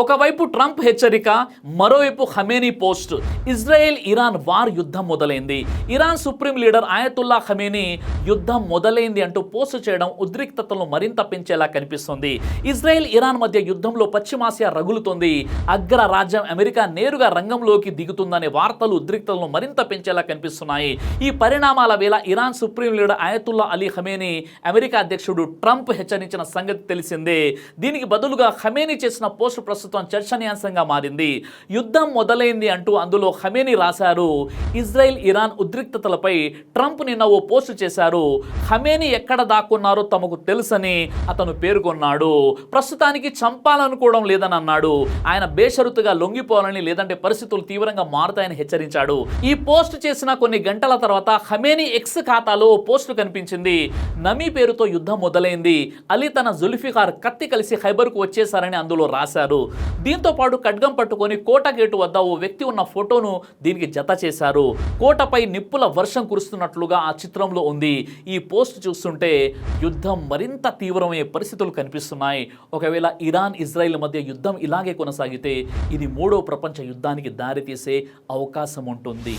ఒకవైపు ట్రంప్ హెచ్చరిక, మరోవైపు Khamenei post. Israel Iran war యుద్ధం మొదలైంది. ఇరాన్ సుప్రీం లీడర్ ఆయతుల్లా ఖమేనీ యుద్ధం మొదలైంది అంటూ పోస్ట్ చేయడం ఉద్రిక్తతలను మరింత పెంచేలా కనిపిస్తుంది. ఇజ్రాయెల్ ఇరాన్ మధ్య యుద్ధంలో పశ్చిమాసియా రగులుతోంది. అగ్ర రాజ్యం అమెరికా నేరుగా రంగంలోకి దిగుతుందనే వార్తలు ఉద్రిక్తతలను మరింత పెంచేలా కనిపిస్తున్నాయి. ఈ పరిణామాల వేళ Iran supreme leader ఆయతుల్లా Ali Khamenei America అధ్యక్షుడు ట్రంప్ హెచ్చరించిన సంగతి తెలిసిందే. దీనికి బదులుగా ఖమేనీ చేసిన పోస్ట్ ప్రస్తుతం చర్చనీయాంశంగా మారింది. యుద్ధం మొదలైంది అంటూ అందులో ఖమేనీ రాశారు. ఇజ్రాయెల్ ఇరాన్ ఉద్రిక్తతలపై ట్రంప్ నిన్న ఓ పోస్టు చేశారు. ఖమేనీ ఎక్కడ దాక్కున్నారో తమకు తెలుసని అతను పేర్కొన్నాడు. ప్రస్తుతానికి చంపాలనుకోవడం లేదని అన్నాడు. ఆయన బేషరతుగా లొంగిపోవాలని, లేదంటే పరిస్థితులు తీవ్రంగా మారుతాయని హెచ్చరించాడు. ఈ పోస్ట్ చేసిన కొన్ని గంటల తర్వాత ఖమేనీ ఎక్స్ ఖాతాలో ఓ పోస్టు కనిపించింది. నమీ పేరుతో యుద్ధం మొదలైంది. అలీ తన జుల్ఫికార్ కత్తి కలిసి ఖైబర్కు వచ్చేశారని అందులో రాశారు. దీంతో పాటు ఖడ్గం పట్టుకొని కోట గేటు వద్ద ఓ వ్యక్తి ఉన్న ఫోటోను దీనికి జత చేశారు. కోటపై నిప్పుల వర్షం కురుస్తున్నట్లుగా ఆ చిత్రంలో ఉంది. ఈ పోస్ట్ చూస్తుంటే యుద్ధం మరింత తీవ్రమయ్యే పరిస్థితులు కనిపిస్తున్నాయి. ఒకవేళ ఇరాన్ ఇజ్రాయెల్ మధ్య యుద్ధం ఇలాగే కొనసాగితే ఇది మూడో ప్రపంచ యుద్ధానికి దారితీసే అవకాశం ఉంటుంది.